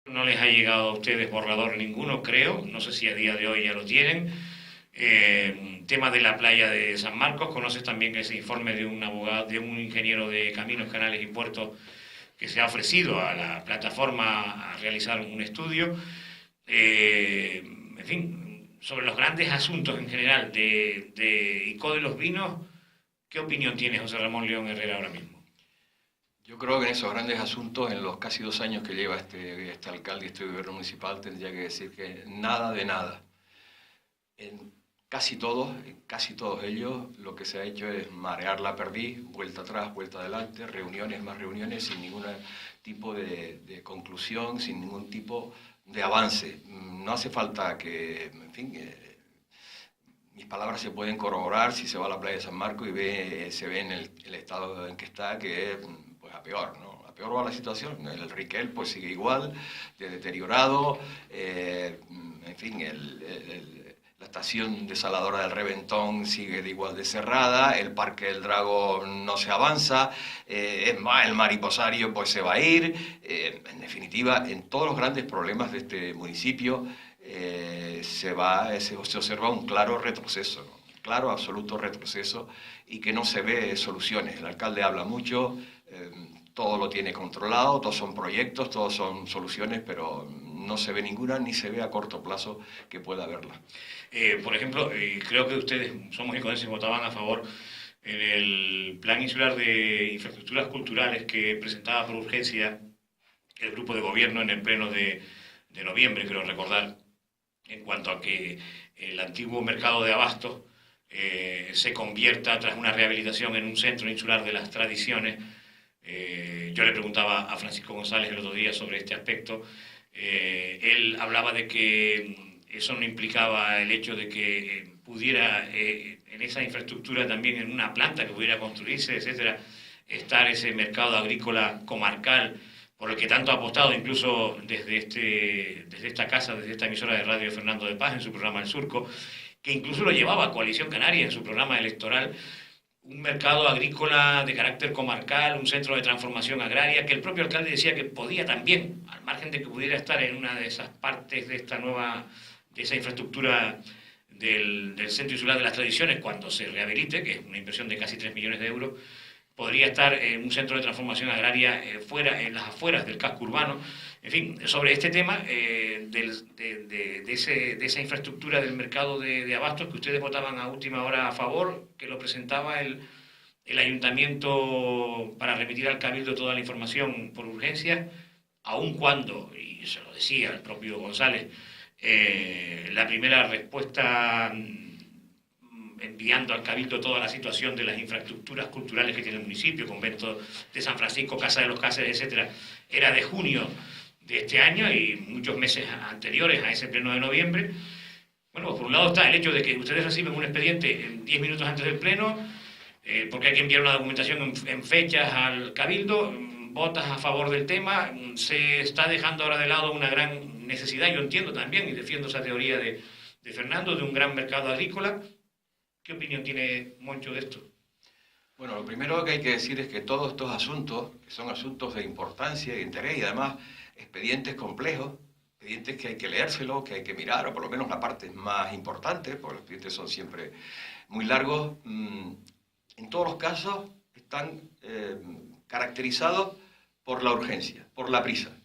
No les ha llegado a ustedes borrador ninguno, creo. No sé si a día de hoy ya lo tienen. Tema de la playa de San Marcos. Conoces también ese informe de un abogado, de un ingeniero de caminos, canales y puertos que se ha ofrecido a la plataforma a realizar un estudio. En fin, sobre los grandes asuntos en general de ICO de los vinos, ¿qué opinión tiene José Ramón León Herrera ahora mismo? Yo creo que en esos grandes asuntos, en los casi 2 años que lleva este alcalde y este gobierno municipal, tendría que decir que nada de nada. En casi todos ellos, lo que se ha hecho es marear la perdiz, vuelta atrás, vuelta adelante, reuniones, más reuniones, sin ningún tipo de conclusión, sin ningún tipo de avance. No hace falta que, en fin, mis palabras se pueden corroborar si se va a la playa de San Marcos y se ve en el estado en que está, que es pues a peor, ¿no? A peor va la situación. El Riquel pues sigue igual, de deteriorado, en fin, la estación desaladora del Reventón sigue de igual de cerrada, el Parque del Drago no se avanza, es más, el Mariposario pues se va a ir, en definitiva, en todos los grandes problemas de este municipio se observa un claro retroceso, ¿no? Un claro, absoluto retroceso, y que no se ve soluciones. El alcalde habla mucho, todo lo tiene controlado, todos son proyectos, todos son soluciones, pero no se ve ninguna, ni se ve a corto plazo que pueda haberla. Por ejemplo, creo que ustedes, Somos Iconenses, votaban a favor en el Plan Insular de Infraestructuras Culturales que presentaba por urgencia el grupo de gobierno en el pleno de noviembre, creo recordar, en cuanto a que el antiguo mercado de abastos se convierta, tras una rehabilitación, en un centro insular de las tradiciones. Yo le preguntaba a Francisco González el otro día sobre este aspecto. Él hablaba de que eso no implicaba el hecho de que pudiera en esa infraestructura, también en una planta que pudiera construirse, etcétera, estar ese mercado agrícola comarcal por el que tanto ha apostado, incluso desde esta casa, desde esta emisora de radio, Fernando de Paz, en su programa El Surco, que incluso lo llevaba a Coalición Canaria en su programa electoral. Un mercado agrícola de carácter comarcal, un centro de transformación agraria, que el propio alcalde decía que podía también, al margen de que pudiera estar en una de esas partes de esa infraestructura del Centro Insular de las Tradiciones, cuando se rehabilite, que es una inversión de casi 3 millones de euros, podría estar en un centro de transformación agraria en las afueras del casco urbano. En fin, sobre este tema de esa infraestructura del mercado de abastos que ustedes votaban a última hora a favor, que lo presentaba el ayuntamiento para remitir al Cabildo toda la información por urgencia, aun cuando, y se lo decía el propio González, la primera respuesta enviando al Cabildo toda la situación de las infraestructuras culturales que tiene el municipio, convento de San Francisco, Casa de los Cáceres, etcétera, era de junio de este año y muchos meses anteriores a ese pleno de noviembre. Bueno, pues por un lado está el hecho de que ustedes reciben un expediente en 10 minutos antes del pleno, porque hay que enviar una documentación en fechas al Cabildo, votas a favor del tema, se está dejando ahora de lado una gran necesidad, yo entiendo también y defiendo esa teoría de Fernando, de un gran mercado agrícola. ¿Qué opinión tiene Moncho de esto? Bueno, lo primero que hay que decir es que todos estos asuntos, que son asuntos de importancia y de interés, y además expedientes complejos, expedientes que hay que leérselos, que hay que mirar, o por lo menos la parte más importante, porque los expedientes son siempre muy largos, en todos los casos están caracterizados por la urgencia, por la prisa.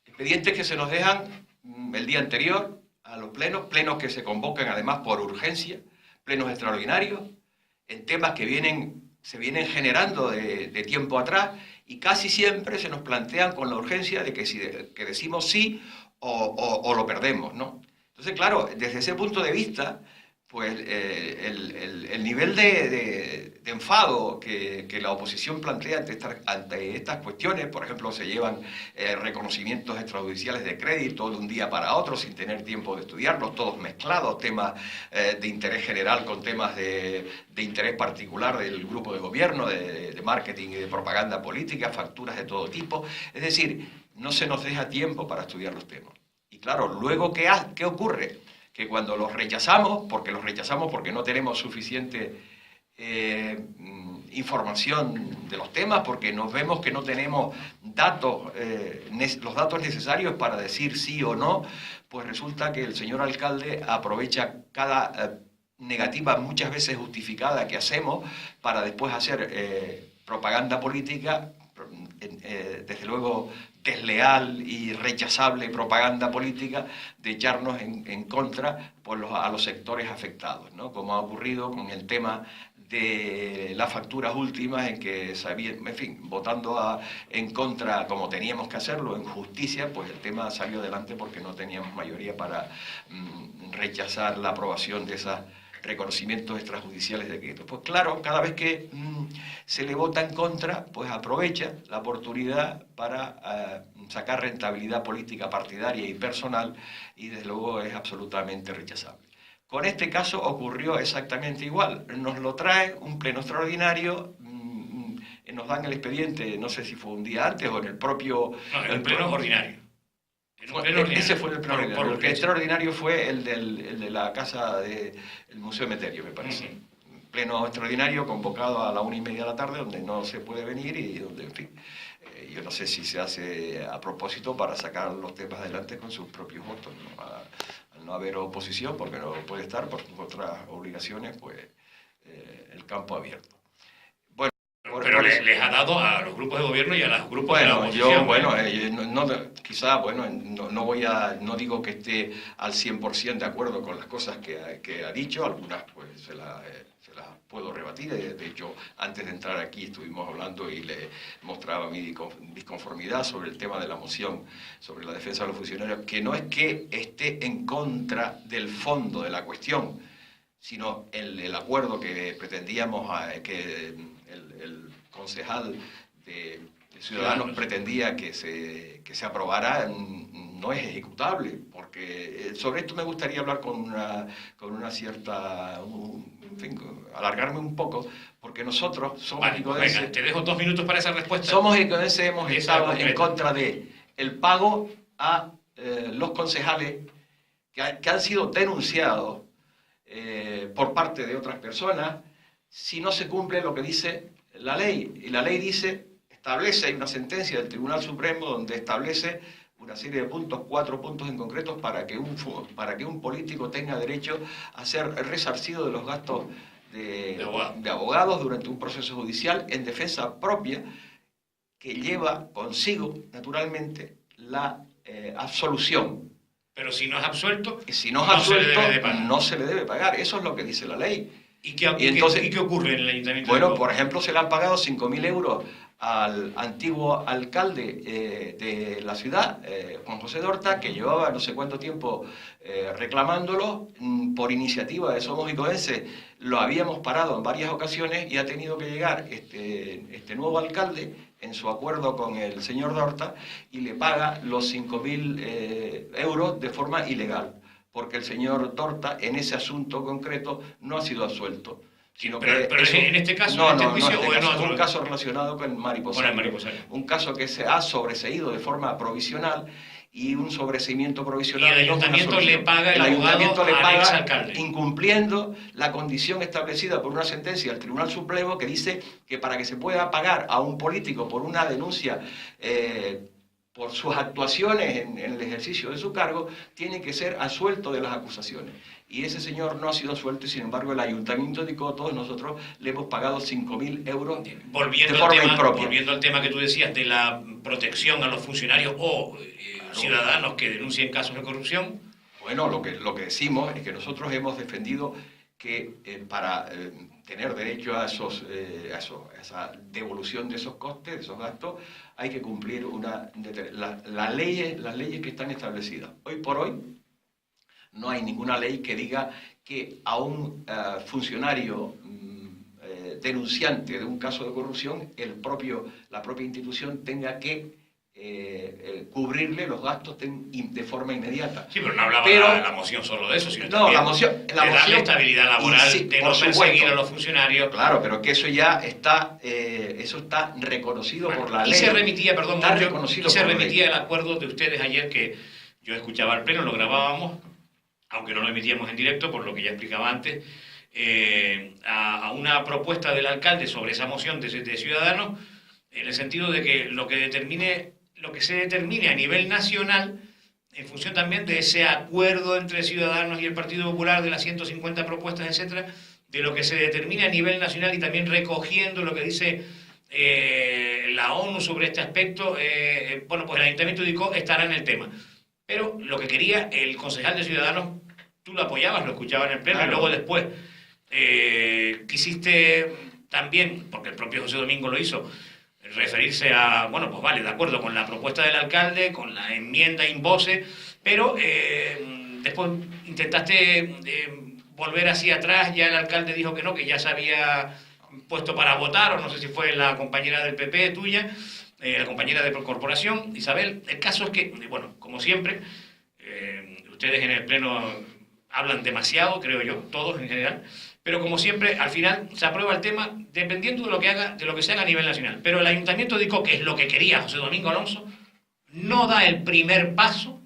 Expedientes que se nos dejan el día anterior a los plenos que se convocan además por urgencia, plenos extraordinarios, en temas que se vienen generando de tiempo atrás, y casi siempre se nos plantean con la urgencia de que decimos sí o lo perdemos, ¿no? Entonces, claro, desde ese punto de vista, pues el nivel de enfado que la oposición plantea ante estas cuestiones, por ejemplo, se llevan reconocimientos extrajudiciales de crédito de un día para otro sin tener tiempo de estudiarlos, todos mezclados, temas de interés general con temas de interés particular del grupo de gobierno, de marketing y de propaganda política, facturas de todo tipo. Es decir, no se nos deja tiempo para estudiar los temas. Y claro, luego, ¿qué ocurre? Que cuando los rechazamos porque no tenemos suficiente información de los temas, porque nos vemos que no tenemos datos, los datos necesarios para decir sí o no, pues resulta que el señor alcalde aprovecha cada negativa, muchas veces justificada, que hacemos para después hacer propaganda política, desde luego desleal y rechazable propaganda política, de echarnos en contra a los sectores afectados, ¿no? Como ha ocurrido con el tema de las facturas últimas, en que, en fin, votando en contra, como teníamos que hacerlo, en justicia, pues el tema salió adelante porque no teníamos mayoría para rechazar la aprobación de esos reconocimientos extrajudiciales de decretos. Pues claro, cada vez que se le vota en contra, pues aprovecha la oportunidad para sacar rentabilidad política partidaria y personal, y desde luego es absolutamente rechazable. Con este caso ocurrió exactamente igual. Nos lo trae un pleno extraordinario, nos dan el expediente, no sé si fue un día antes o en el propio... No, en el pleno ordinario. Ese fue el pleno ordinario. El extraordinario fue el de la casa del Museo Emeterio, me parece. Pleno extraordinario convocado a la 1:30 de la tarde, donde no se puede venir y donde, en fin, yo no sé si se hace a propósito para sacar los temas adelante con sus propios votos, ¿no? Al no haber oposición, porque no puede estar por sus otras obligaciones, pues el campo abierto. Bueno, pero les ha dado a los grupos de gobierno y a los grupos de la oposición. No digo que esté al 100% de acuerdo con las cosas que ha dicho, algunas pues se las puedo rebatir. De hecho, antes de entrar aquí estuvimos hablando y le mostraba mi disconformidad sobre el tema de la moción sobre la defensa de los funcionarios, que no es que esté en contra del fondo de la cuestión, sino el acuerdo que pretendíamos, que el concejal de Ciudadanos pretendía que se aprobara, no es ejecutable, porque sobre esto me gustaría hablar con una cierta... en fin, alargarme un poco, porque nosotros somos icodenses... Venga, te dejo 2 minutos para esa respuesta. Somos icodenses, hemos estado en contra de el pago a los concejales que han sido denunciados por parte de otras personas si no se cumple lo que dice la ley. Y la ley establece, hay una sentencia del Tribunal Supremo donde establece una serie de puntos, 4 puntos en concreto, para que un político tenga derecho a ser resarcido de los gastos de abogados durante un proceso judicial en defensa propia, que lleva consigo, naturalmente, la absolución. Pero si no es absuelto, no se le debe pagar. Eso es lo que dice la ley. ¿Y qué ocurre en el ayuntamiento? Bueno, por ejemplo, se le han pagado 5.000 euros al antiguo alcalde de la ciudad, Juan José Dorta, que llevaba no sé cuánto tiempo reclamándolo. Por iniciativa de Somos Icodenses lo habíamos parado en varias ocasiones y ha tenido que llegar este nuevo alcalde en su acuerdo con el señor Dorta y le paga los 5.000 euros de forma ilegal, porque el señor Dorta en ese asunto concreto no ha sido absuelto. Pero en este caso, es un caso relacionado con el mariposario. Un caso que se ha sobreseído de forma provisional, y un sobreseimiento provisional. Y el ayuntamiento le paga al exalcalde, incumpliendo la condición establecida por una sentencia del Tribunal Supremo que dice que para que se pueda pagar a un político por una denuncia por sus actuaciones en el ejercicio de su cargo, tiene que ser absuelto de las acusaciones. Y ese señor no ha sido absuelto, y sin embargo el ayuntamiento de todos nosotros le hemos pagado 5.000 euros de forma impropia. Volviendo al tema que tú decías de la protección a los funcionarios o ciudadanos que denuncien casos de corrupción. Bueno, lo que decimos es que nosotros hemos defendido que para tener derecho a esa devolución de esos costes, de esos gastos, hay que cumplir las leyes que están establecidas. Hoy por hoy no hay ninguna ley que diga que a un funcionario denunciante de un caso de corrupción, la propia institución tenga que cubrirle los gastos de forma inmediata. Sí, pero no hablaba la moción solo de eso, sino también la moción, de darle estabilidad laboral, de no perseguir a los funcionarios. Claro, pero que eso ya está, eso está reconocido por la ley. Y se remitía, el acuerdo de ustedes ayer, que yo escuchaba al pleno, lo grabábamos, aunque no lo emitíamos en directo, por lo que ya explicaba antes, a una propuesta del alcalde sobre esa moción de Ciudadanos, en el sentido de que lo que se determine a nivel nacional, en función también de ese acuerdo entre Ciudadanos y el Partido Popular de las 150 propuestas, etcétera, de lo que se determine a nivel nacional y también recogiendo lo que dice la ONU sobre este aspecto, bueno, pues el Ayuntamiento de Icó estará en el tema. Pero lo que quería el concejal de Ciudadanos, tú lo apoyabas, lo escuchabas en el pleno, claro. Y luego después quisiste también, porque el propio José Domingo lo hizo, referirse a, bueno, pues vale, de acuerdo con la propuesta del alcalde, con la enmienda in voce, pero después intentaste volver hacia atrás, ya el alcalde dijo que no, que ya se había puesto para votar, o no sé si fue la compañera del PP tuya, la compañera de corporación, Isabel. El caso es que, bueno, como siempre, ustedes en el pleno hablan demasiado, creo yo, todos en general, pero como siempre, al final se aprueba el tema dependiendo de lo que se haga a nivel nacional. Pero el Ayuntamiento de Icó, que es lo que quería José Domingo Alonso, no da el primer paso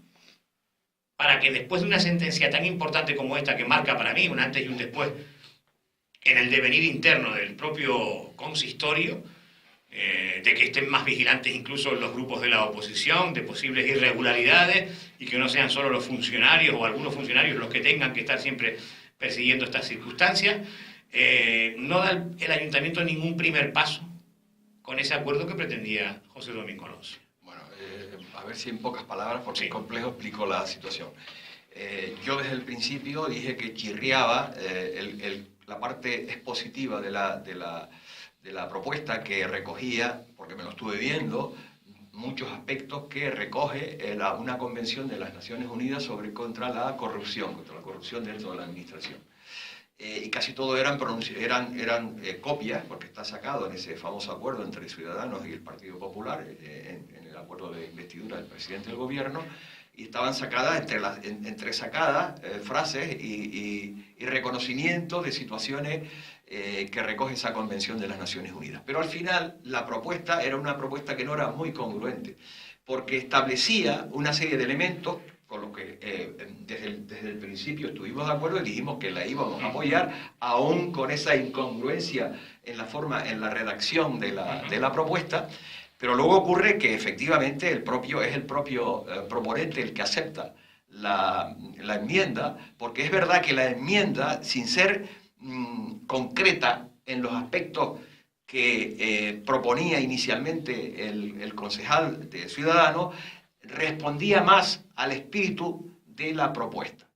para que después de una sentencia tan importante como esta, que marca para mí un antes y un después en el devenir interno del propio consistorio, de que estén más vigilantes incluso los grupos de la oposición, de posibles irregularidades, y que no sean solo los funcionarios o algunos funcionarios los que tengan que estar siempre persiguiendo estas circunstancias, no da el ayuntamiento ningún primer paso con ese acuerdo que pretendía José Domingo Alonso. Bueno, a ver si en pocas palabras, porque sí. Es complejo, explico la situación. Yo desde el principio dije que chirriaba la parte expositiva de la propuesta, que recogía, porque me lo estuve viendo, muchos aspectos que recoge una convención de las Naciones Unidas contra la corrupción dentro de la administración. Y casi todo eran copias, porque está sacado en ese famoso acuerdo entre Ciudadanos y el Partido Popular, en el acuerdo de investidura del presidente del gobierno, y estaban sacadas entresacadas frases y reconocimiento de situaciones que recoge esa Convención de las Naciones Unidas. Pero al final la propuesta era una propuesta que no era muy congruente, porque establecía una serie de elementos con los que desde el principio estuvimos de acuerdo y dijimos que la íbamos a apoyar, aún con esa incongruencia en la redacción de la propuesta. Pero luego ocurre que efectivamente es el propio proponente el que acepta la enmienda, porque es verdad que la enmienda, sin ser concreta en los aspectos que proponía inicialmente el concejal de Ciudadanos, respondía más al espíritu de la propuesta.